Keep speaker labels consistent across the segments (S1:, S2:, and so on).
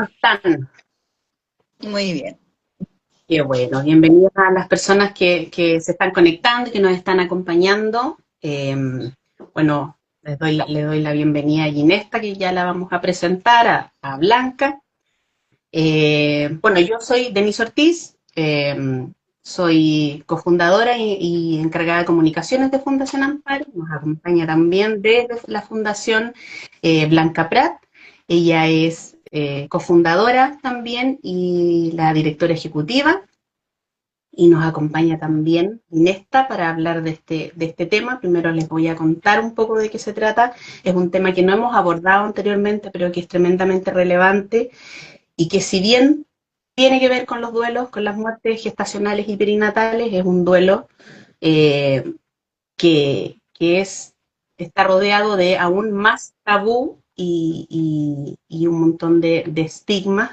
S1: ¿Cómo están?
S2: Muy bien.
S1: Qué bueno, bienvenidas a las personas que se están conectando y que nos están acompañando. Bueno, le doy la bienvenida a Ginesta, que ya la vamos a presentar, a Blanca. Bueno, yo soy Denise Ortiz, soy cofundadora y encargada de comunicaciones de Fundación Amparo. Nos acompaña también desde la Fundación Blanca Prat. Ella es cofundadora también y la directora ejecutiva. Y nos acompaña también Inesta para hablar de este tema. Primero les voy a contar un poco de qué se trata. Es un tema que no hemos abordado anteriormente, pero que es tremendamente relevante y que si bien tiene que ver con los duelos, con las muertes gestacionales y perinatales, es un duelo eh, que está rodeado de aún más tabú y un montón de estigmas.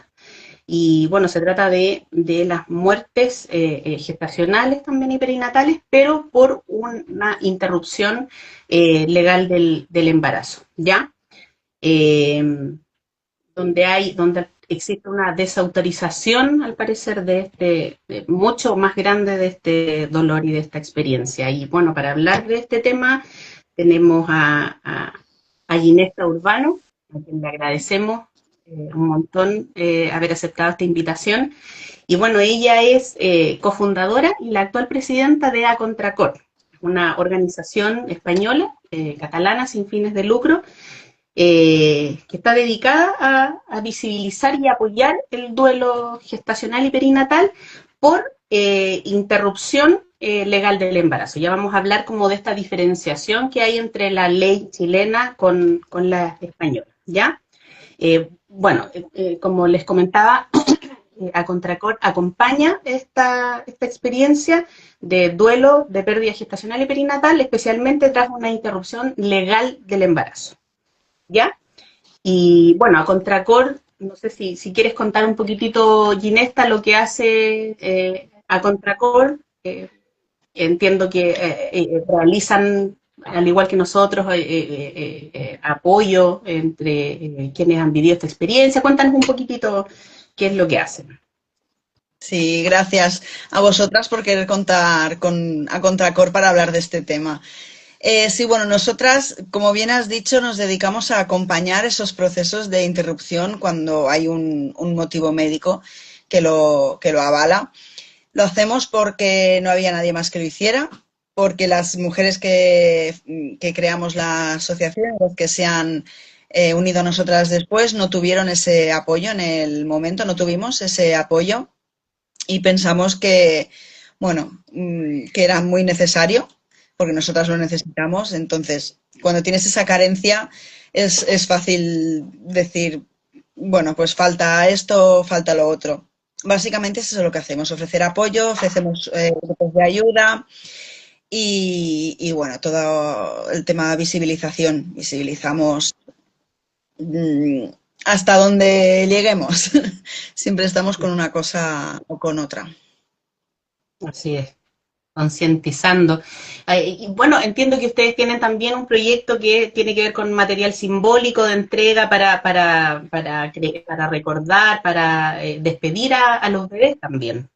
S1: Y bueno, se trata de las muertes gestacionales también y perinatales, pero por una interrupción legal del embarazo, ¿ya? Eh, donde existe una desautorización, al parecer, mucho más grande de este dolor y de esta experiencia. Y bueno, para hablar de este tema, tenemos a Ginesta Urbano, a quien le agradecemos un montón haber aceptado esta invitación. Y bueno, ella es cofundadora y la actual presidenta de Acontracor, una organización española, catalana, sin fines de lucro, que está dedicada a visibilizar y apoyar el duelo gestacional y perinatal por interrupción legal del embarazo. Ya vamos a hablar como de esta diferenciación que hay entre la ley chilena con la española, ¿ya? Como les comentaba, a Contracor acompaña esta experiencia de duelo de pérdida gestacional y perinatal, especialmente tras una interrupción legal del embarazo, ¿ya? Y bueno, a Contracor, no sé si quieres contar un poquitito, Ginesta, lo que hace a Contracor. Entiendo que realizan, al igual que nosotros, apoyo entre quienes han vivido esta experiencia. Cuéntanos un poquitito qué es lo que hacen.
S2: Sí, gracias a vosotras por querer contar a Contracor para hablar de este tema. Sí, bueno, nosotras, como bien has dicho, nos dedicamos a acompañar esos procesos de interrupción cuando hay un motivo médico que lo avala. Lo hacemos porque no había nadie más que lo hiciera, porque las mujeres que creamos la asociación, los que se han unido a nosotras después, no tuvieron ese apoyo en el momento, no tuvimos ese apoyo y pensamos que, bueno, que era muy necesario, porque nosotras lo necesitamos. Entonces, cuando tienes esa carencia, es fácil decir, bueno, pues falta esto, falta lo otro. Básicamente es eso lo que hacemos, ofrecer apoyo, ofrecemos grupos de ayuda y, bueno, todo el tema de visibilización. Visibilizamos mm, hasta donde lleguemos. Siempre estamos con una cosa o con otra.
S1: Así es, concientizando. Y bueno, entiendo que ustedes tienen también un proyecto que tiene que ver con material simbólico de entrega para recordar, para despedir a los bebés también.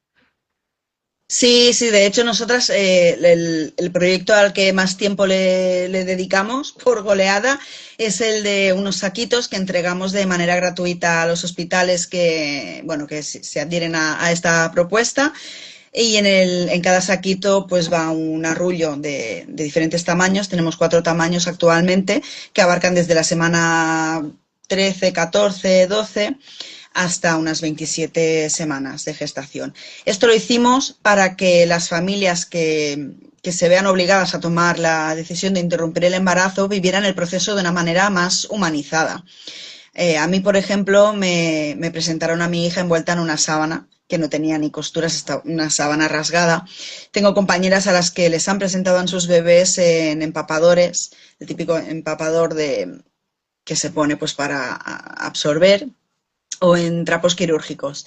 S2: Sí, sí, de hecho nosotras el proyecto al que más tiempo le dedicamos por goleada es el de unos saquitos que entregamos de manera gratuita a los hospitales que, bueno, que se adhieren a esta propuesta y en cada saquito pues va un arrullo de diferentes tamaños, tenemos 4 tamaños actualmente que abarcan desde la semana 13, 14, 12 hasta unas 27 semanas de gestación. Esto lo hicimos para que las familias que se vean obligadas a tomar la decisión de interrumpir el embarazo vivieran el proceso de una manera más humanizada. A mí, por ejemplo, me presentaron a mi hija envuelta en una sábana que no tenía ni costuras, una sábana rasgada. Tengo compañeras a las que les han presentado a sus bebés en empapadores, el típico empapador que se pone pues para absorber, o en trapos quirúrgicos.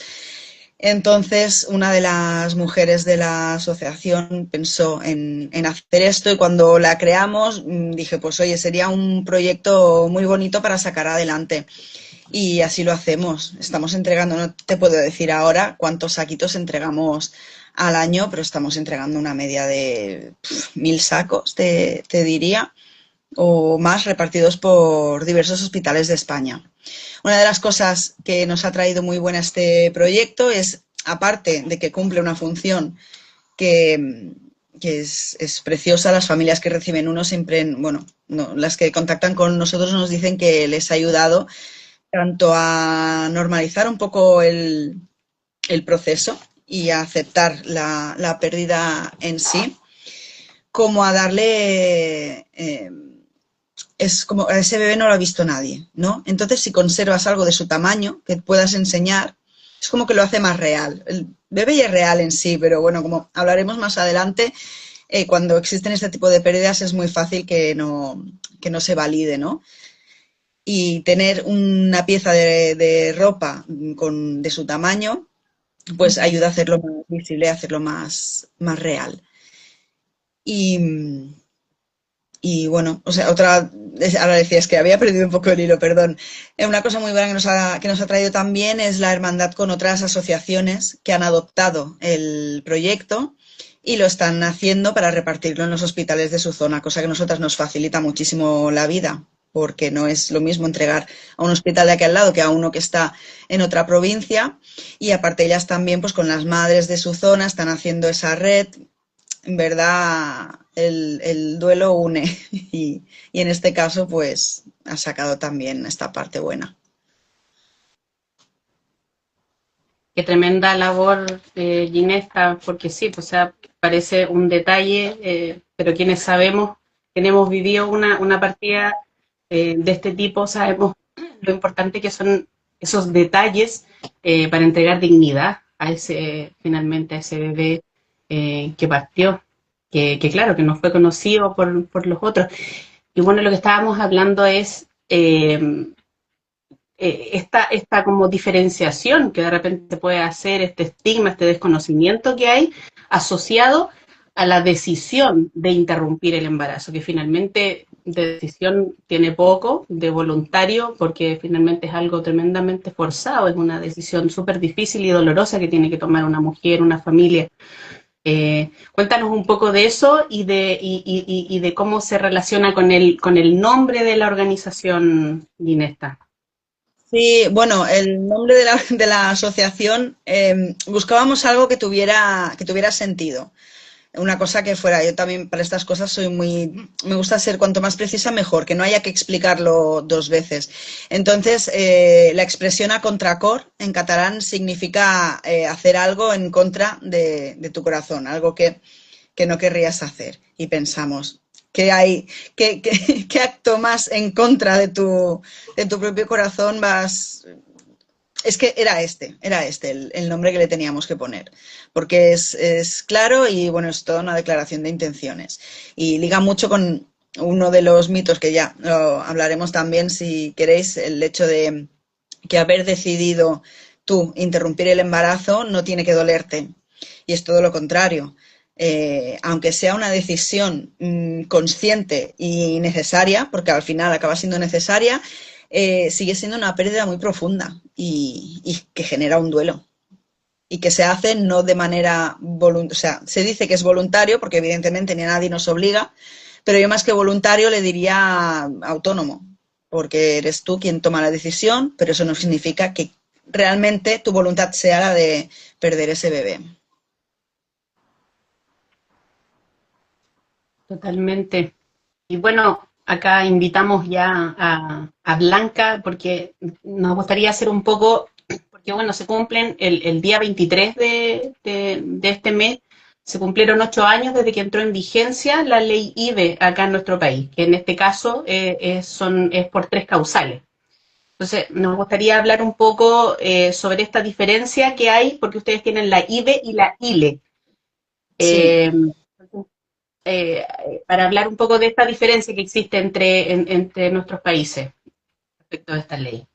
S2: Entonces, una de las mujeres de la asociación pensó en hacer esto y cuando la creamos dije, pues oye, sería un proyecto muy bonito para sacar adelante. y así lo hacemos. Estamos entregando, no te puedo decir ahora cuántos saquitos entregamos al año, pero estamos entregando una media de 1000 sacos, te diría, o más repartidos por diversos hospitales de España. Una de las cosas que nos ha traído muy buena este proyecto es, aparte de que cumple una función que, que es preciosa, las familias que reciben uno siempre, bueno, no, las que contactan con nosotros nos dicen que les ha ayudado tanto a normalizar un poco el proceso y a aceptar la pérdida en sí, como a darle es como a ese bebé no lo ha visto nadie, ¿no? Entonces, si conservas algo de su tamaño que puedas enseñar, es como que lo hace más real. El bebé ya es real en sí, pero bueno, como hablaremos más adelante, cuando existen este tipo de pérdidas es muy fácil que no se valide, ¿no? Y tener una pieza de ropa de su tamaño, pues ayuda a hacerlo más visible, a hacerlo más real. Y, y bueno, o sea, ahora decías que había perdido un poco el hilo, perdón. Una cosa muy buena que nos ha traído también es la hermandad con otras asociaciones que han adoptado el proyecto y lo están haciendo para repartirlo en los hospitales de su zona, cosa que a nosotras nos facilita muchísimo la vida, porque no es lo mismo entregar a un hospital de aquí al lado que a uno que está en otra provincia. Y aparte ellas también, pues con las madres de su zona, están haciendo esa red. En verdad el duelo une y en este caso pues ha sacado también esta parte buena.
S1: Qué tremenda labor, Ginesta, porque sí, pues, o sea, parece un detalle, pero quienes sabemos, quienes hemos vivido una partida de este tipo, sabemos lo importante que son esos detalles para entregar dignidad a ese, finalmente, a ese bebé que partió, que claro, que no fue conocido por los otros. Y bueno, lo que estábamos hablando es esta como diferenciación que de repente puede hacer, este estigma, este desconocimiento que hay asociado a la decisión de interrumpir el embarazo, que finalmente de decisión tiene poco, de voluntario, porque finalmente es algo tremendamente forzado, es una decisión súper difícil y dolorosa que tiene que tomar una mujer, una familia. Cuéntanos un poco de eso y de cómo se relaciona con el nombre de la organización, Ginesta.
S2: Sí, bueno, el nombre de la asociación buscábamos algo que tuviera sentido. Una cosa que fuera, yo también para estas cosas me gusta ser cuanto más precisa mejor, que no haya que explicarlo dos veces. Entonces, la expresión a contracor en catalán significa hacer algo en contra de tu corazón, algo que no querrías hacer. Y pensamos, qué acto más en contra de tu propio corazón vas? Es que era este el nombre que le teníamos que poner, porque es claro y bueno, es toda una declaración de intenciones. Y liga mucho con uno de los mitos que ya lo hablaremos también, si queréis, el hecho de que haber decidido tú interrumpir el embarazo no tiene que dolerte. Y es todo lo contrario. Aunque sea una decisión consciente y necesaria, porque al final acaba siendo necesaria, sigue siendo una pérdida muy profunda y que genera un duelo. Y que se hace no de manera voluntaria, o sea, se dice que es voluntario, porque evidentemente ni a nadie nos obliga, pero yo más que voluntario le diría autónomo, porque eres tú quien toma la decisión, pero eso no significa que realmente tu voluntad sea la de perder ese bebé.
S1: Totalmente. Y bueno, acá invitamos ya a Blanca porque nos gustaría hacer un poco, porque bueno, se cumplen el día 23 de este mes, se cumplieron 8 años desde que entró en vigencia la ley IBE acá en nuestro país, que en este caso es por tres causales. Entonces, nos gustaría hablar un poco sobre esta diferencia que hay, porque ustedes tienen la IBE y la ILE.
S2: Sí.
S1: Eh, eh, para hablar un poco de esta diferencia que existe entre nuestros países respecto a esta ley.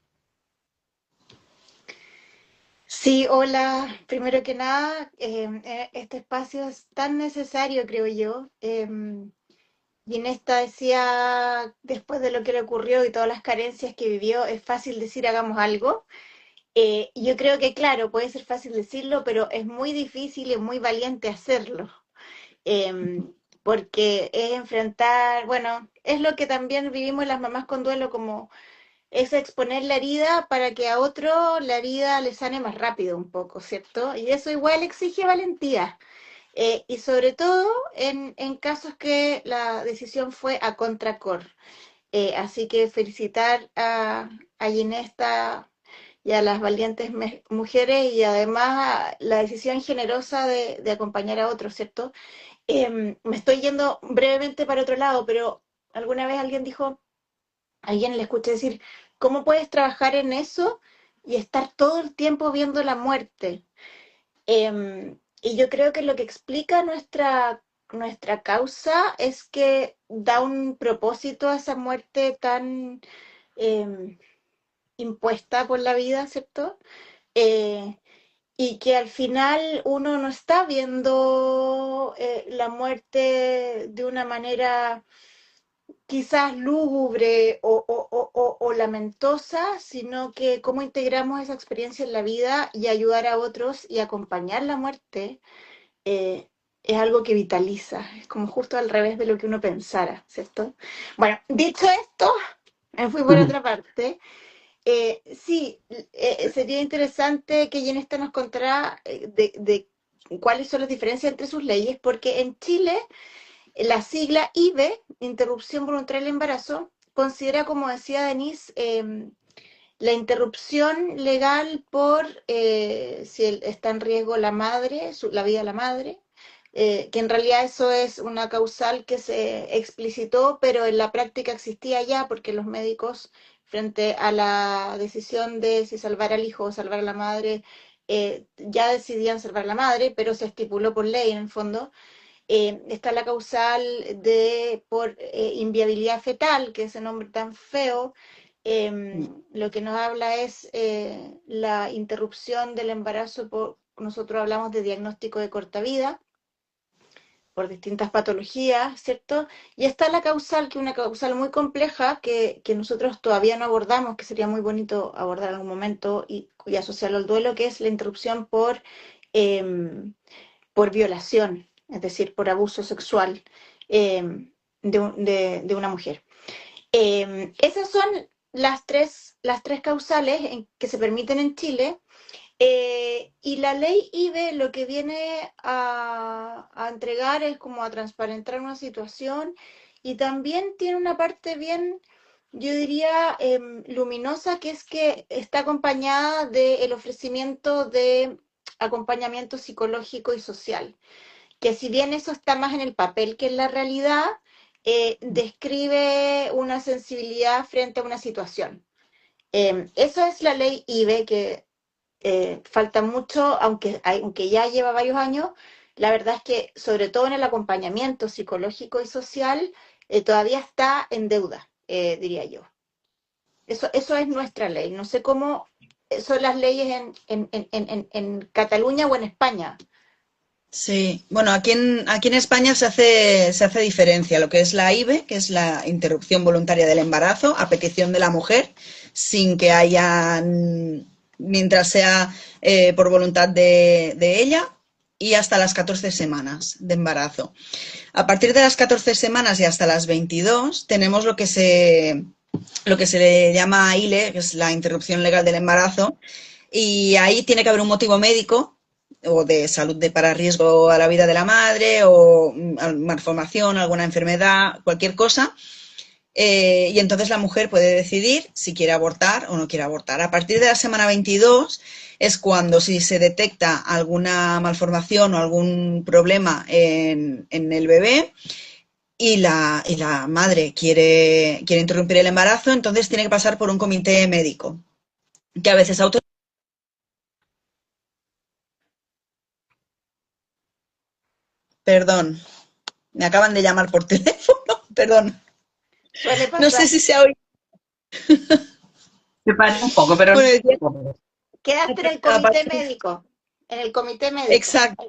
S3: Sí, hola. Primero que nada, este espacio es tan necesario, creo yo. Ginesta decía, después de lo que le ocurrió y todas las carencias que vivió, es fácil decir hagamos algo. Yo creo que, claro, puede ser fácil decirlo, pero es muy difícil y muy valiente hacerlo. Porque es enfrentar, bueno, es lo que también vivimos las mamás con duelo, como es exponer la herida para que a otro la herida le sane más rápido un poco, ¿cierto? Y eso igual exige valentía. Y sobre todo en casos que la decisión fue a contracor. Así que felicitar a Ginesta y a las valientes mujeres y además la decisión generosa de acompañar a otros, ¿cierto? Me estoy yendo brevemente para otro lado, pero alguna vez alguien dijo, alguien le escuché decir, ¿cómo puedes trabajar en eso y estar todo el tiempo viendo la muerte? Y yo creo que lo que explica nuestra causa es que da un propósito a esa muerte tan em, impuesta por la vida, ¿cierto? Eh, y que al final uno no está viendo la muerte de una manera quizás lúgubre o lamentosa, sino que cómo integramos esa experiencia en la vida y ayudar a otros y acompañar la muerte eh, es algo que vitaliza, es como justo al revés de lo que uno pensara, ¿cierto? Bueno, dicho esto, me fui por otra parte. Sí, sería interesante que Jenesta nos contara de cuáles son las diferencias entre sus leyes, porque en Chile la sigla IVE, interrupción voluntaria del embarazo, considera, como decía Denise, la interrupción legal por si está en riesgo la madre, la vida de la madre, que en realidad eso es una causal que se explicitó, pero en la práctica existía ya porque los médicos, frente a la decisión de si salvar al hijo o salvar a la madre, ya decidían salvar a la madre, pero se estipuló por ley en el fondo. Está la causal por inviabilidad fetal, que es ese nombre tan feo. Lo que nos habla es la interrupción del embarazo, nosotros hablamos de diagnóstico de corta vida, por distintas patologías, ¿cierto? Y está la causal, que es una causal muy compleja que nosotros todavía no abordamos, que sería muy bonito abordar en algún momento y asociarlo al duelo, que es la interrupción por violación, es decir, por abuso sexual de una mujer. Esas son las tres causales que se permiten en Chile. Y la ley IVE lo que viene a entregar es como a transparentar una situación y también tiene una parte bien, yo diría, luminosa, que es que está acompañada del ofrecimiento de acompañamiento psicológico y social, que si bien eso está más en el papel que en la realidad, describe una sensibilidad frente a una situación. Eso es la ley IVE, que falta mucho, aunque ya lleva varios años. La verdad es que, sobre todo en el acompañamiento psicológico y social, todavía está en deuda, diría yo. Eso es nuestra ley. No sé cómo son las leyes en Cataluña o en España.
S2: Sí, bueno, aquí en España se hace diferencia lo que es la IVE, que es la interrupción voluntaria del embarazo, a petición de la mujer, sin que haya, mientras sea por voluntad de ella, y hasta las 14 semanas de embarazo. A partir de las 14 semanas y hasta las 22 tenemos lo que se le llama ILE, que es la interrupción legal del embarazo, y ahí tiene que haber un motivo médico o de salud para riesgo a la vida de la madre o malformación, alguna enfermedad, cualquier cosa. Y entonces la mujer puede decidir si quiere abortar o no quiere abortar. A partir de la semana 22 es cuando, si se detecta alguna malformación o algún problema en el bebé y la madre quiere interrumpir el embarazo, entonces tiene que pasar por un comité médico, que a veces Perdón, me acaban de llamar por teléfono, perdón.
S3: Suele
S2: No sé
S3: pasar.
S2: si se ha oído.
S1: Se parece un poco, pero
S2: Bueno,
S1: no.
S3: Quedaste en el
S2: a
S3: comité
S2: partir,
S3: médico. En el comité médico.
S2: exacto,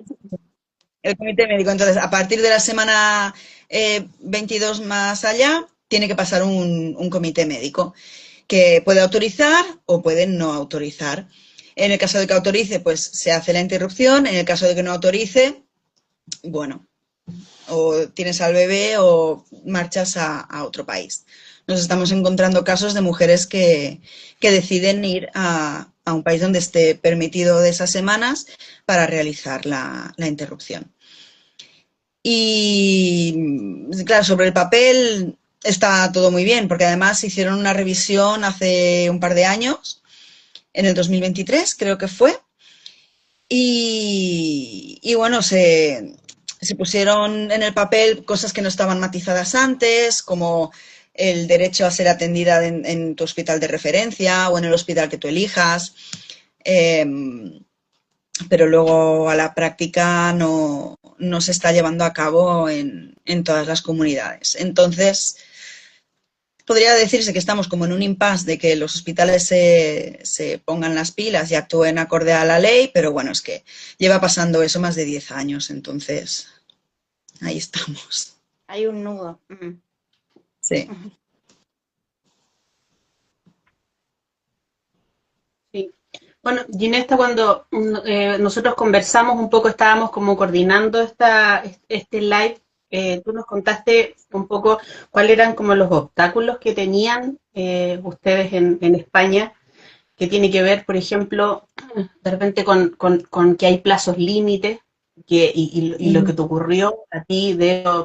S2: el comité médico. Entonces, a partir de la semana 22 más allá, tiene que pasar un comité médico que puede autorizar o puede no autorizar. En el caso de que autorice, pues se hace la interrupción. En el caso de que no autorice, bueno, o tienes al bebé o marchas a otro país. Nos estamos encontrando casos de mujeres que deciden ir a un país donde esté permitido de esas semanas para realizar la interrupción. Y claro, sobre el papel está todo muy bien, porque además hicieron una revisión hace un par de años, en el 2023 creo que fue, y bueno, se pusieron en el papel cosas que no estaban matizadas antes, como el derecho a ser atendida en tu hospital de referencia o en el hospital que tú elijas, pero luego a la práctica no se está llevando a cabo en todas las comunidades. Entonces, podría decirse que estamos como en un impasse de que los hospitales se pongan las pilas y actúen acorde a la ley, pero bueno, es que lleva pasando eso más de 10 años, entonces ahí estamos.
S3: Hay un nudo.
S2: Sí.
S1: Sí. Bueno, Ginesta, cuando nosotros conversamos un poco, estábamos como coordinando este live, tú nos contaste un poco cuáles eran como los obstáculos que tenían ustedes en España, que tiene que ver, por ejemplo, de repente con que hay plazos límites, y lo que te ocurrió a ti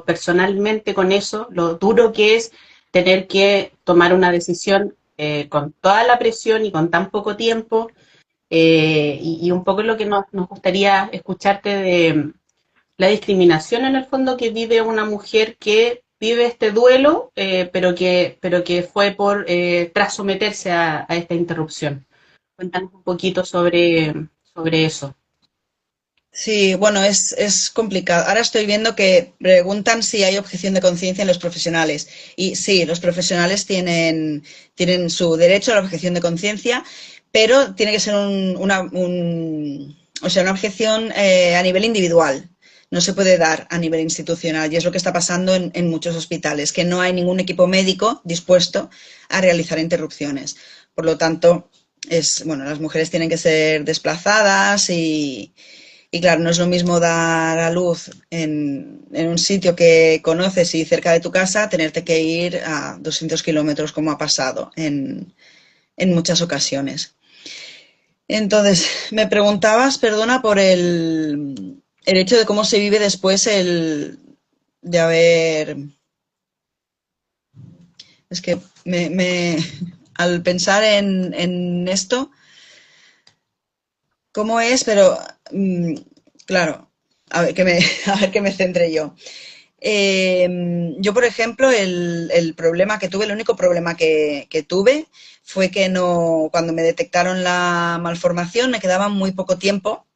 S1: personalmente con eso, lo duro que es tener que tomar una decisión con toda la presión y con tan poco tiempo, y un poco lo que nos gustaría escucharte de la discriminación en el fondo que vive una mujer que vive este duelo, pero que fue tras someterse a esta interrupción. Cuéntanos un poquito sobre eso.
S2: Sí, bueno, es complicado. Ahora estoy viendo que preguntan si hay objeción de conciencia en los profesionales. Y sí, los profesionales tienen su derecho a la objeción de conciencia, pero tiene que ser o sea, una objeción a nivel individual. No se puede dar a nivel institucional. Y es lo que está pasando en muchos hospitales, que no hay ningún equipo médico dispuesto a realizar interrupciones. Por lo tanto, bueno, las mujeres tienen que ser desplazadas y claro, no es lo mismo dar a luz en un sitio que conoces y cerca de tu casa, tenerte que ir a 200 kilómetros, como ha pasado en muchas ocasiones. Entonces, me preguntabas, perdona, por el hecho de cómo se vive después de haber... Es que al pensar en esto, ¿cómo es? Pero, claro, a ver a ver que me centre yo. Yo, por ejemplo, el problema que tuve, el único problema que tuve fue que cuando me detectaron la malformación me quedaba muy poco tiempo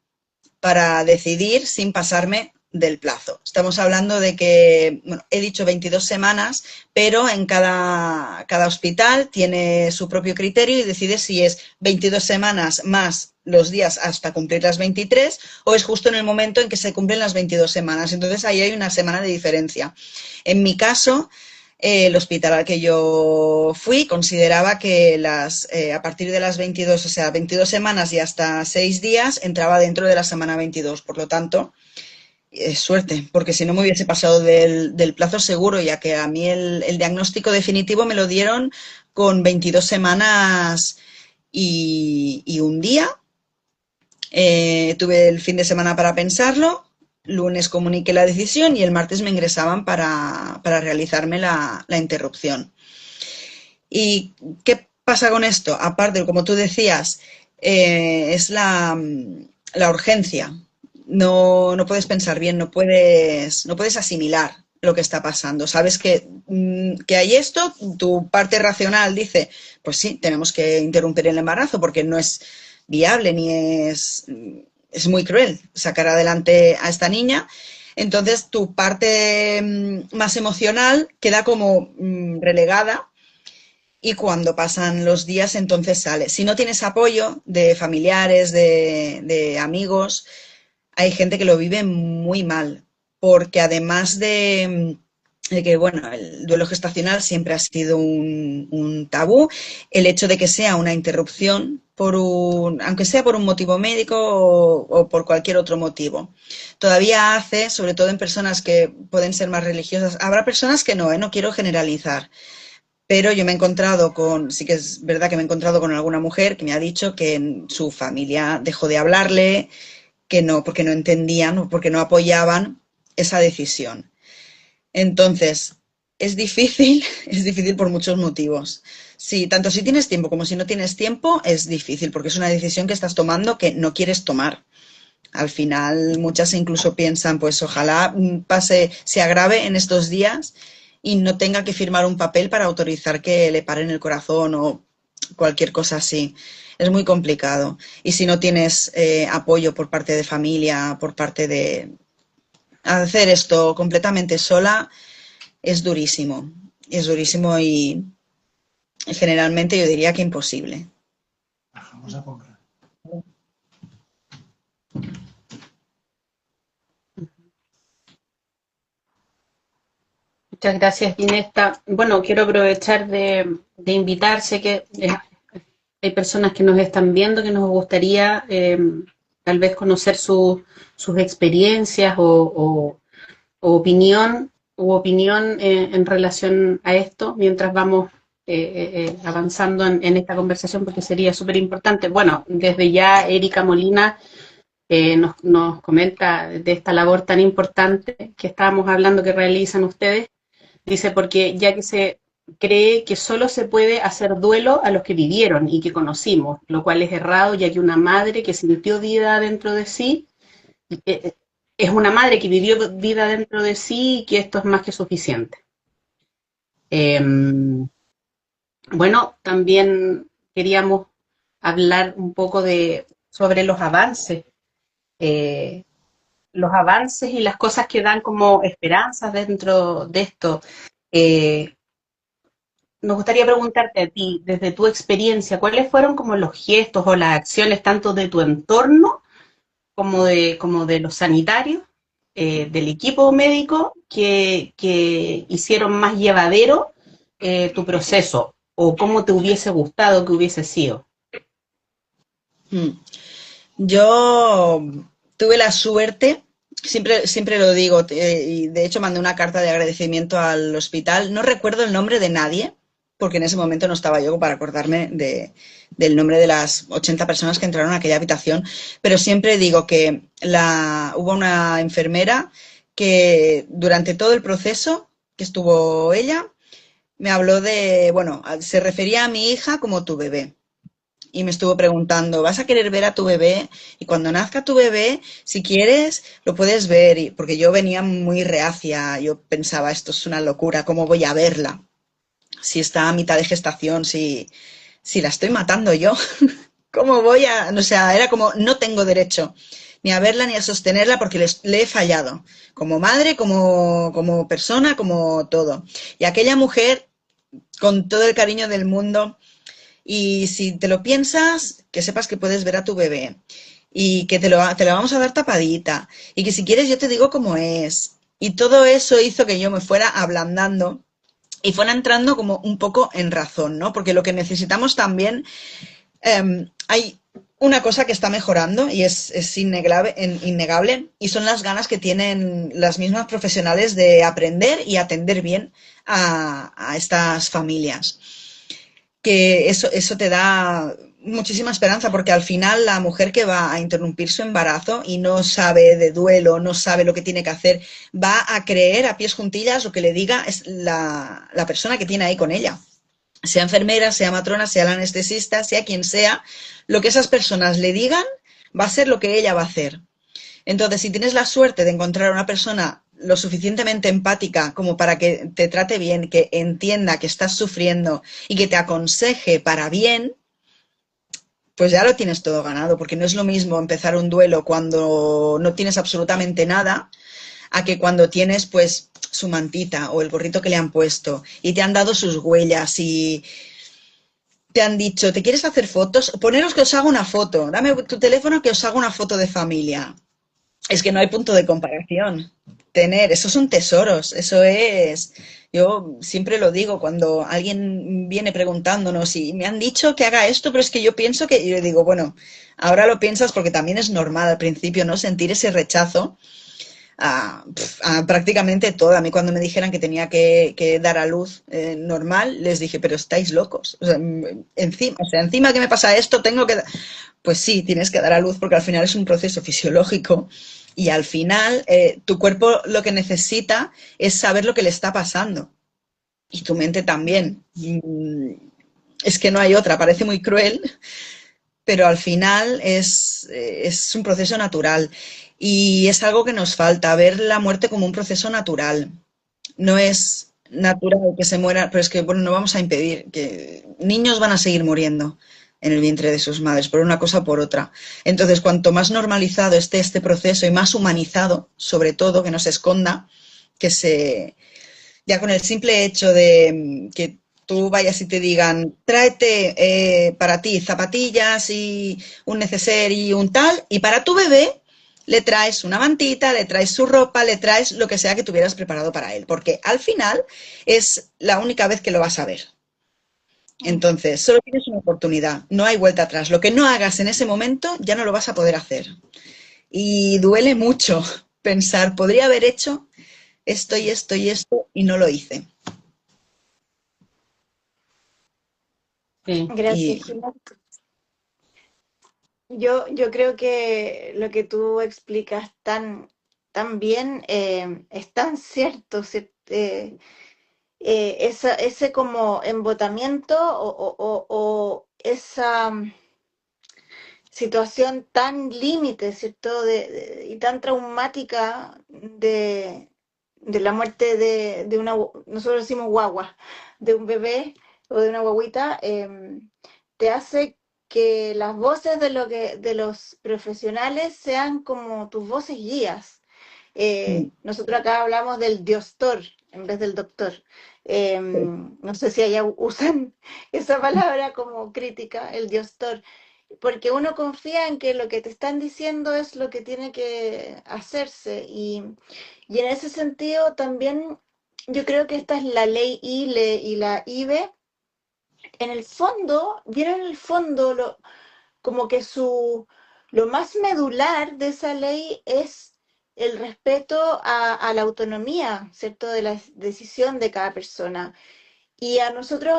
S2: para decidir sin pasarme del plazo. Estamos hablando de que, bueno, he dicho 22 semanas, pero en cada hospital tiene su propio criterio y decide si es 22 semanas más los días hasta cumplir las 23 o es justo en el momento en que se cumplen las 22 semanas. Entonces ahí hay una semana de diferencia. En mi caso, el hospital al que yo fui consideraba que a partir de las 22, o sea, 22 semanas y hasta 6 días entraba dentro de la semana 22. Por lo tanto, suerte, porque si no me hubiese pasado del plazo seguro, ya que a mí el diagnóstico definitivo me lo dieron con 22 semanas y un día. Tuve el fin de semana para pensarlo, lunes comuniqué la decisión y el martes me ingresaban para realizarme la interrupción. ¿Y qué pasa con esto? Aparte, como tú decías, es la urgencia. No puedes pensar bien, no puedes asimilar lo que está pasando. Sabes que hay esto, tu parte racional dice, pues sí, tenemos que interrumpir el embarazo porque no es viable ni es muy cruel sacar adelante a esta niña. Entonces tu parte más emocional queda como relegada y cuando pasan los días entonces sale. Si no tienes apoyo de familiares, de amigos, hay gente que lo vive muy mal, porque además de de que, bueno, el duelo gestacional siempre ha sido un tabú. El hecho de que sea una interrupción, aunque sea por un motivo médico o por cualquier otro motivo. Todavía hace, sobre todo en personas que pueden ser más religiosas, habrá personas que no, no quiero generalizar, pero yo me he encontrado sí que es verdad que me he encontrado con alguna mujer que me ha dicho que en su familia dejó de hablarle, que no, porque no entendían o porque no apoyaban esa decisión. Entonces, es difícil, es difícil por muchos motivos. Sí, tanto si tienes tiempo como si no tienes tiempo, es difícil porque es una decisión que estás tomando que no quieres tomar. Al final, muchas incluso piensan, pues ojalá se agrave en estos días y no tenga que firmar un papel para autorizar que le paren el corazón o cualquier cosa así. Es muy complicado. Y si no tienes apoyo por parte de familia, por parte de hacer esto completamente sola, es durísimo. Es durísimo y generalmente yo diría que imposible.
S4: Bajamos a comprar.
S1: Muchas gracias, Ginesta. Bueno, quiero aprovechar de invitar, sé que hay personas que nos están viendo que nos gustaría tal vez conocer sus experiencias o opinión en relación a esto mientras vamos avanzando en esta conversación porque sería súper importante. Bueno, desde ya Erika Molina nos comenta de esta labor tan importante que estábamos hablando que realizan ustedes. Dice, porque ya que se cree que solo se puede hacer duelo a los que vivieron y que conocimos, lo cual es errado, ya que una madre que sintió vida dentro de sí, eh, es una madre que vivió vida dentro de sí y que esto es más que suficiente. Eh, bueno, también queríamos hablar un poco sobre eh, los avances y las cosas que dan como esperanzas dentro de esto. Eh, Nos gustaría preguntarte a ti, desde tu experiencia, ¿cuáles fueron como los gestos o las acciones tanto de tu entorno como de los sanitarios, del equipo médico, que hicieron más llevadero tu proceso o cómo te hubiese gustado que hubiese sido?
S2: Yo tuve la suerte, siempre lo digo, y de hecho mandé una carta de agradecimiento al hospital. No recuerdo el nombre de nadie, porque en ese momento no estaba yo para acordarme del nombre de las 80 personas que entraron a aquella habitación, pero siempre digo que hubo una enfermera que durante todo el proceso que estuvo ella, me habló bueno, se refería a mi hija como tu bebé. Y me estuvo preguntando, ¿vas a querer ver a tu bebé? Y cuando nazca tu bebé, si quieres, lo puedes ver. Porque yo venía muy reacia, yo pensaba, esto es una locura, ¿cómo voy a verla? Si está a mitad de gestación, si la estoy matando yo, ¿cómo voy a...? O sea, era como, no tengo derecho ni a verla ni a sostenerla porque le he fallado, como madre, como persona, como todo. Y aquella mujer, con todo el cariño del mundo, y si te lo piensas, que sepas que puedes ver a tu bebé y que te la vamos a dar tapadita y que si quieres yo te digo cómo es. Y todo eso hizo que yo me fuera ablandando y fuera entrando como un poco en razón, ¿no? Porque lo que necesitamos también, hay una cosa que está mejorando y es innegable y son las ganas que tienen las mismas profesionales de aprender y atender bien a estas familias. Que eso te da muchísima esperanza porque al final la mujer que va a interrumpir su embarazo y no sabe de duelo, no sabe lo que tiene que hacer, va a creer a pies juntillas lo que le diga es la persona que tiene ahí con ella. Sea enfermera, sea matrona, sea la anestesista, sea quien sea, lo que esas personas le digan va a ser lo que ella va a hacer. Entonces, si tienes la suerte de encontrar a una persona lo suficientemente empática como para que te trate bien, que entienda que estás sufriendo y que te aconseje para bien, pues ya lo tienes todo ganado, porque no es lo mismo empezar un duelo cuando no tienes absolutamente nada a que cuando tienes pues su mantita o el gorrito que le han puesto y te han dado sus huellas y te han dicho, ¿te quieres hacer fotos? Poneros que os haga una foto, dame tu teléfono que os haga una foto de familia. Es que no hay punto de comparación. Esos son tesoros, eso es, yo siempre lo digo cuando alguien viene preguntándonos y me han dicho que haga esto, pero es que yo pienso que, y yo digo, bueno, ahora lo piensas porque también es normal al principio, ¿no? Sentir ese rechazo a prácticamente todo. A mí cuando me dijeran que tenía que dar a luz normal, les dije, pero estáis locos. Encima que me pasa esto, tengo que... Pues sí, tienes que dar a luz porque al final es un proceso fisiológico y al final tu cuerpo lo que necesita es saber lo que le está pasando y tu mente también. Es que no hay otra, parece muy cruel, pero al final es un proceso natural y es algo que nos falta, ver la muerte como un proceso natural. No es natural que se muera, pero es que, bueno, no vamos a impedir que niños van a seguir muriendo en el vientre de sus madres, por una cosa o por otra. Entonces, cuanto más normalizado esté este proceso y más humanizado, sobre todo, que no se esconda, que se, ya con el simple hecho de que tú vayas y te digan, tráete para ti zapatillas y un neceser y un tal, y para tu bebé le traes una mantita, le traes su ropa, le traes lo que sea que tuvieras preparado para él, porque al final es la única vez que lo vas a ver. Entonces, solo tienes una oportunidad, no hay vuelta atrás. Lo que no hagas en ese momento ya no lo vas a poder hacer. Y duele mucho pensar, podría haber hecho esto y esto y esto y no lo hice.
S1: Sí.
S3: Gracias,
S2: Y
S3: Gina. Yo creo que lo que tú explicas tan bien es tan cierto. Ese como embotamiento o esa situación tan límite, ¿cierto? Y tan traumática de la muerte de una, nosotros decimos guagua, de un bebé o de una guaguita, te hace que las voces de los profesionales sean como tus voces guías. Nosotros acá hablamos del diostor en vez del doctor. No sé si allá usan esa palabra como crítica, el diostor, porque uno confía en que lo que te están diciendo es lo que tiene que hacerse y en ese sentido también yo creo que esta es la ley ILE y la IBE. En el fondo, vieron en el fondo como que lo más medular de esa ley es el respeto a la autonomía, ¿cierto? De la decisión de cada persona. Y a nosotros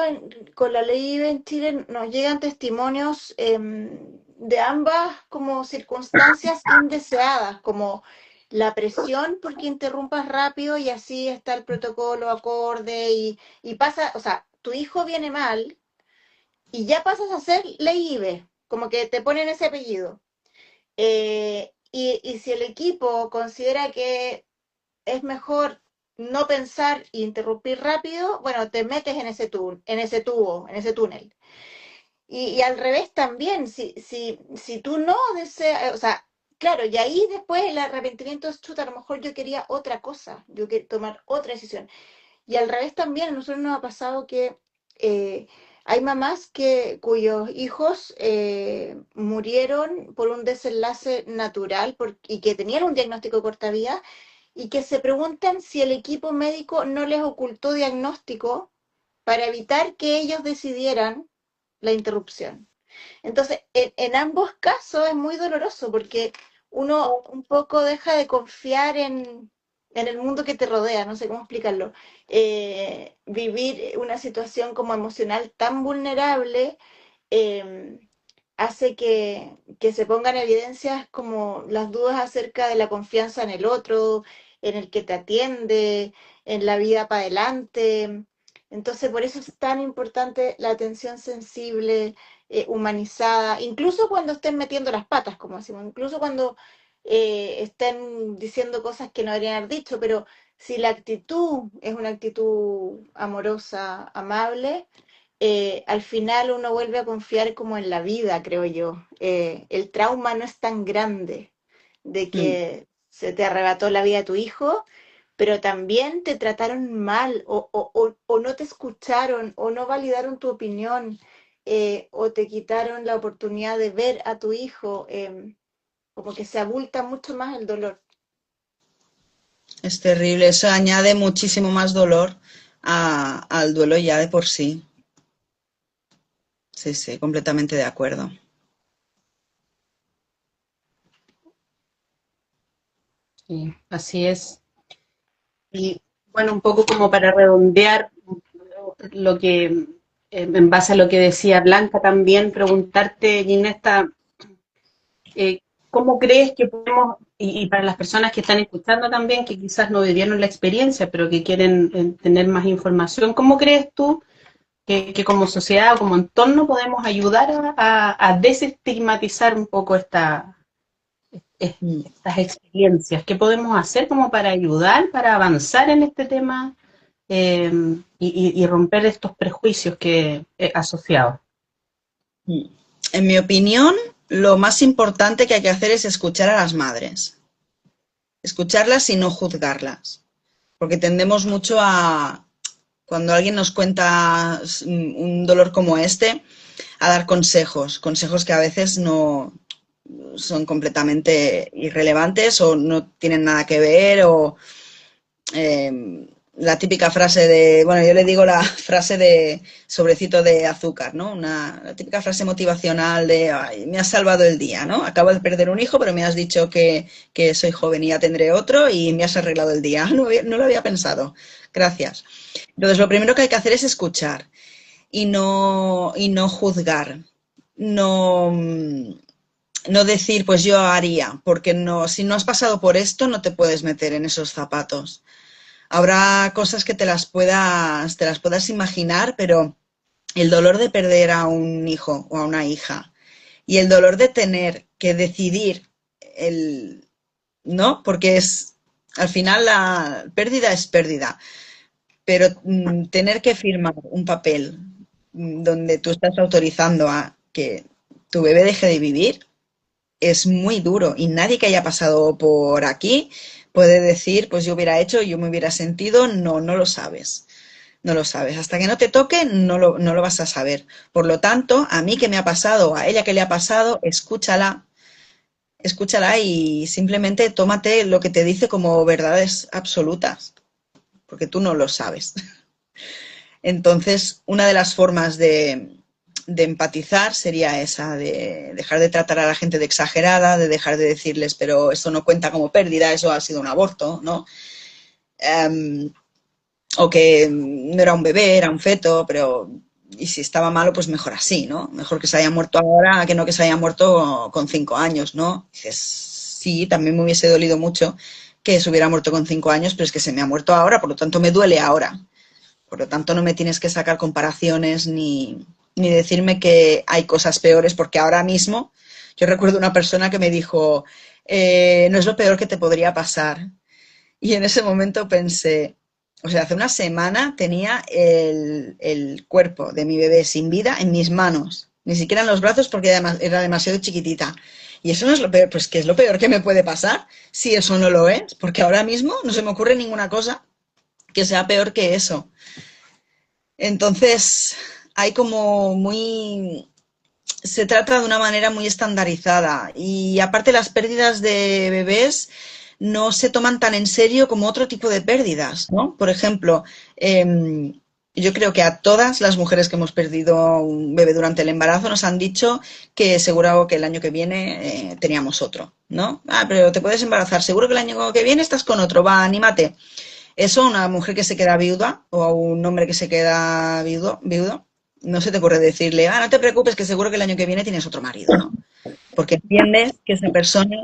S3: con la ley IBE en Chile nos llegan testimonios de ambas como circunstancias indeseadas, como la presión porque interrumpas rápido y así está el protocolo acorde y pasa, o sea, tu hijo viene mal y ya pasas a ser ley IBE, como que te ponen ese apellido. Y si el equipo considera que es mejor no pensar e interrumpir rápido, bueno, te metes en ese tubo, en ese túnel. Y al revés también, si tú no deseas, o sea, claro, y ahí después el arrepentimiento es chuta, a lo mejor yo quería otra cosa, yo quería tomar otra decisión. Y al revés también, a nosotros nos ha pasado que eh, hay mamás cuyos hijos murieron por un desenlace natural y que tenían un diagnóstico de corta vida y que se preguntan si el equipo médico no les ocultó diagnóstico para evitar que ellos decidieran la interrupción. Entonces, en ambos casos es muy doloroso porque uno un poco deja de confiar en el mundo que te rodea, no sé cómo explicarlo. Vivir una situación como emocional tan vulnerable eh, hace que se pongan evidencias como las dudas acerca de la confianza en el otro, en el que te atiende, en la vida para adelante. Entonces, por eso es tan importante la atención sensible, humanizada, incluso cuando estén metiendo las patas, como decimos, incluso cuando estén diciendo cosas que no deberían haber dicho, pero si la actitud es una actitud amorosa, amable, al final uno vuelve a confiar como en la vida, creo yo. El trauma no es tan grande de que se te arrebató la vida de tu hijo, pero también te trataron mal o no te escucharon o no validaron tu opinión o te quitaron la oportunidad de ver a tu hijo como que se abulta mucho más el dolor.
S2: Es terrible, eso añade muchísimo más dolor al duelo ya de por sí. Sí, sí, completamente de acuerdo.
S1: Sí, así es. Y bueno, un poco como para redondear lo que, en base a lo que decía Blanca también, preguntarte, Ginesta, eh, ¿cómo crees que podemos, y para las personas que están escuchando también, que quizás no vivieron la experiencia, pero que quieren tener más información, ¿cómo crees tú que como sociedad o como entorno podemos ayudar a desestigmatizar un poco
S2: Mm.
S1: estas experiencias? ¿Qué podemos hacer como para ayudar, para avanzar en este tema eh, y romper estos prejuicios que asociados?
S2: Mm. En mi opinión, lo más importante que hay que hacer es escuchar a las madres. Escucharlas y no juzgarlas. Porque tendemos mucho a, cuando alguien nos cuenta un dolor como este, a dar consejos, consejos que a veces no son completamente irrelevantes o no tienen nada que ver o la típica frase de, bueno, yo le digo la frase de sobrecito de azúcar, ¿no? La típica frase motivacional de, ay, me has salvado el día, ¿no? Acabo de perder un hijo, pero me has dicho que soy joven y ya tendré otro y me has arreglado el día. No lo había pensado. Gracias. Entonces, lo primero que hay que hacer es escuchar y no juzgar. No, no decir, pues yo haría, porque no, si no has pasado por esto, no te puedes meter en esos zapatos. Habrá cosas que te las puedas imaginar, pero el dolor de perder a un hijo o a una hija y el dolor de tener que decidir el, ¿no? Porque es, al final la pérdida es pérdida, pero tener que firmar un papel donde tú estás autorizando a que tu bebé deje de vivir es muy duro y nadie que haya pasado por aquí puede decir, pues yo hubiera hecho, yo me hubiera sentido, no, no lo sabes. No lo sabes. Hasta que no te toque, no lo vas a saber. Por lo tanto, a mí que me ha pasado, a ella que le ha pasado, escúchala, escúchala y simplemente tómate lo que te dice como verdades absolutas, porque tú no lo sabes. Entonces, una de las formas de empatizar sería esa, de dejar de tratar a la gente de exagerada, de dejar de decirles, pero eso no cuenta como pérdida, eso ha sido un aborto, ¿no? O que no era un bebé, era un feto, pero y si estaba malo, pues mejor así, ¿no? Mejor que se haya muerto ahora que no que se haya muerto con 5 años, ¿no? Dices, sí, también me hubiese dolido mucho que se hubiera muerto con 5 años, pero es que se me ha muerto ahora, por lo tanto me duele ahora. Por lo tanto, no me tienes que sacar comparaciones ni decirme que hay cosas peores, porque ahora mismo yo recuerdo una persona que me dijo, no es lo peor que te podría pasar. Y en ese momento pensé, o sea, hace una semana tenía el cuerpo de mi bebé sin vida en mis manos, ni siquiera en los brazos porque además era demasiado chiquitita. Y eso no es lo peor, pues ¿qué es lo peor que me puede pasar? Si eso no lo es, porque ahora mismo no se me ocurre ninguna cosa que sea peor que eso. Entonces, hay como muy... Se trata de una manera muy estandarizada y aparte las pérdidas de bebés no se toman tan en serio como otro tipo de pérdidas, ¿no? Por ejemplo, yo creo que a todas las mujeres que hemos perdido un bebé durante el embarazo nos han dicho que seguro que el año que viene teníamos otro, ¿no? Ah, pero te puedes embarazar, seguro que el año que viene estás con otro, va, anímate. Eso, una mujer que se queda viuda o a un hombre que se queda viudo, no se te ocurre decirle, ah, no te preocupes, que seguro que el año que viene tienes otro marido, ¿no? Porque entiendes que esa persona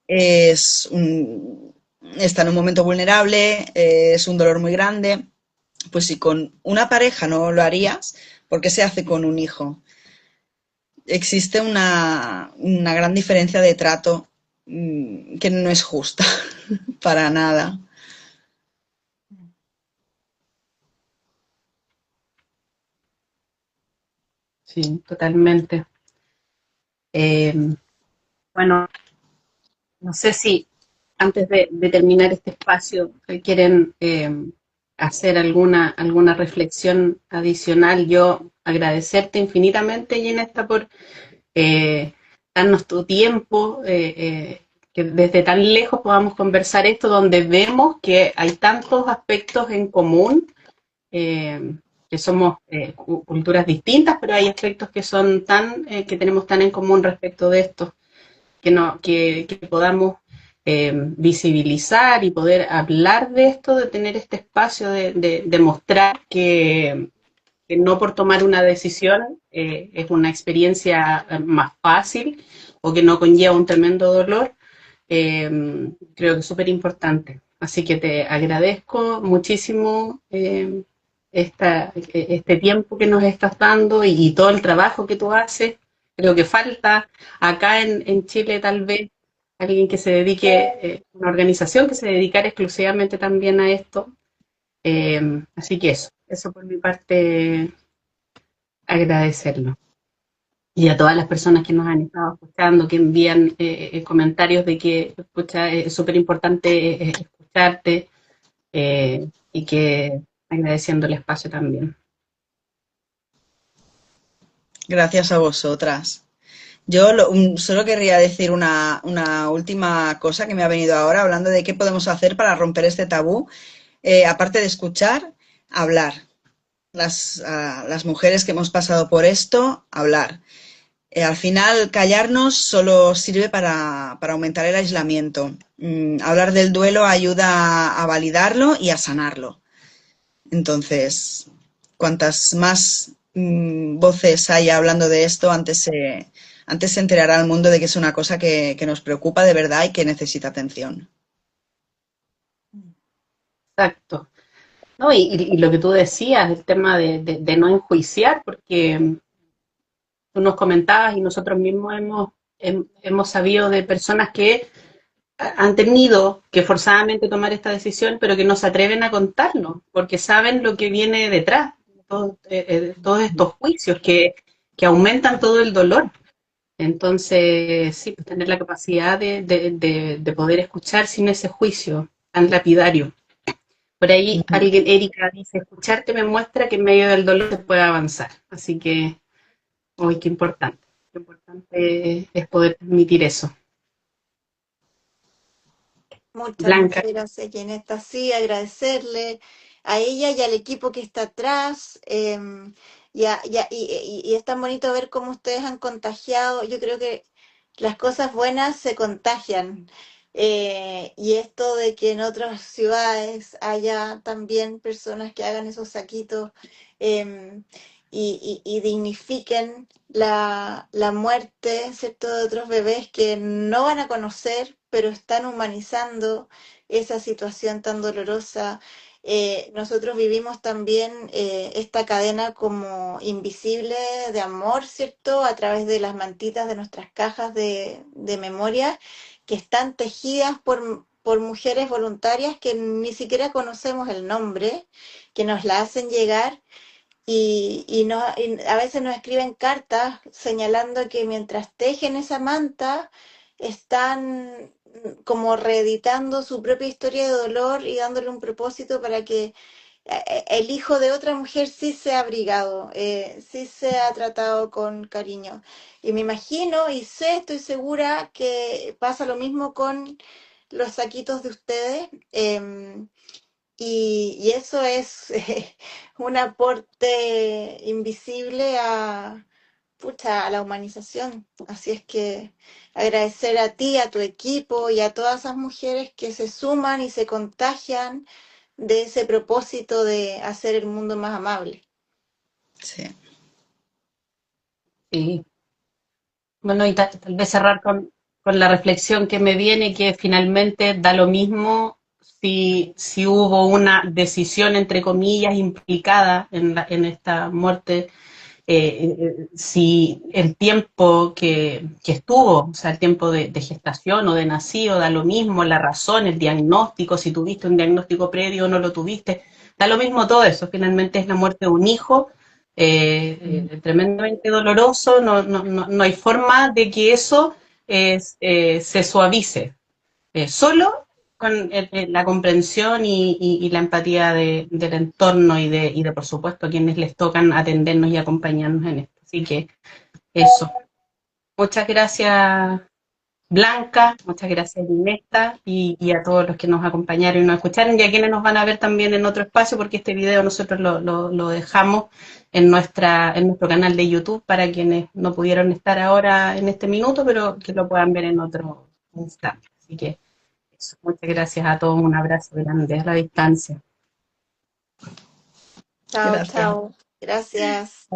S2: está en un momento vulnerable, es un dolor muy grande. Pues si con una pareja no lo harías, ¿por qué se hace con un hijo? Existe una gran diferencia de trato que no es justa para nada.
S1: Sí, totalmente. Eh, bueno, no sé si antes de terminar este espacio quieren hacer alguna reflexión adicional. Yo agradecerte infinitamente, Ginesta, por eh, darnos tu tiempo, que desde tan lejos podamos conversar esto, donde vemos que hay tantos aspectos en común, que somos culturas distintas, pero hay aspectos que son que tenemos tan en común respecto de esto, que podamos visibilizar y poder hablar de esto, de tener este espacio de mostrar que no por tomar una decisión es una experiencia más fácil o que no conlleva un tremendo dolor, creo que es súper importante. Así que te agradezco muchísimo este tiempo que nos estás dando y todo el trabajo que tú haces. Creo que falta acá en Chile tal vez alguien que se dedique, una organización que se dedicara exclusivamente también a esto. Así que eso por mi parte, agradecerlo. Y a todas las personas que nos han estado escuchando, que envían comentarios de que escucha, es súper importante escucharte, y que agradeciendo el espacio también.
S2: Gracias a vosotras. Yo solo querría decir una última cosa que me ha venido ahora, hablando de qué podemos hacer para romper este tabú. Aparte de escuchar, hablar. Las mujeres que hemos pasado por esto, hablar. Al final, callarnos solo sirve para aumentar el aislamiento. Hablar del duelo ayuda a validarlo y a sanarlo. Entonces, cuantas más voces haya hablando de esto, antes se enterará el mundo de que es una cosa que nos preocupa de verdad y que necesita atención.
S1: Exacto. No, y lo que tú decías, el tema de no enjuiciar, porque tú nos comentabas y nosotros mismos hemos sabido de personas que han tenido que forzadamente tomar esta decisión, pero que no se atreven a contarlo, porque saben lo que viene detrás, todos estos juicios que aumentan todo el dolor. Entonces, sí, pues tener la capacidad de poder escuchar sin ese juicio tan lapidario. Por ahí alguien, Erika, dice, escucharte me muestra que en medio del dolor se puede avanzar. Así que, hoy qué importante. Qué importante es poder permitir eso. Blanca.
S3: Muchas gracias, Ginesta. Sí, agradecerle a ella y al equipo que está atrás. Y es tan bonito ver cómo ustedes han contagiado. Yo creo que las cosas buenas se contagian. Y esto de que en otras ciudades haya también personas que hagan esos saquitos, em, y dignifiquen la muerte, ¿cierto?, de otros bebés que no van a conocer, pero están humanizando esa situación tan dolorosa. Nosotros vivimos también esta cadena como invisible de amor, ¿cierto?, a través de las mantitas de nuestras cajas de memoria, que están tejidas por mujeres voluntarias que ni siquiera conocemos el nombre, que nos la hacen llegar y a veces nos escriben cartas señalando que mientras tejen esa manta están como reeditando su propia historia de dolor y dándole un propósito para que el hijo de otra mujer sí sea abrigado, sí sea tratado con cariño. Y me imagino y estoy segura que pasa lo mismo con los saquitos de ustedes. Y eso es un aporte invisible a la humanización. Así es que agradecer a ti, a tu equipo y a todas esas mujeres que se suman y se contagian de ese propósito de hacer el mundo más amable.
S2: Sí.
S1: Sí. Bueno, y tal vez cerrar con la reflexión que me viene, que finalmente da lo mismo si hubo una decisión, entre comillas, implicada en esta muerte, si el tiempo que estuvo, o sea, el tiempo de gestación o de nacido, da lo mismo, la razón, el diagnóstico, si tuviste un diagnóstico previo o no lo tuviste, da lo mismo todo eso, finalmente es la muerte de un hijo, tremendamente doloroso, no hay forma de que eso se suavice, solo con la comprensión y la empatía del entorno y de, por supuesto, quienes les tocan atendernos y acompañarnos en esto. Así que eso. Muchas gracias, Blanca, muchas gracias, Ginesta, y a todos los que nos acompañaron y nos escucharon, y a quienes nos van a ver también en otro espacio, porque este video nosotros lo dejamos en nuestro canal de YouTube para quienes no pudieron estar ahora en este minuto, pero que lo puedan ver en otro instante. Así que eso, muchas gracias a todos, un abrazo grande a la distancia.
S3: Chao,
S2: Gracias.
S3: chao. Gracias.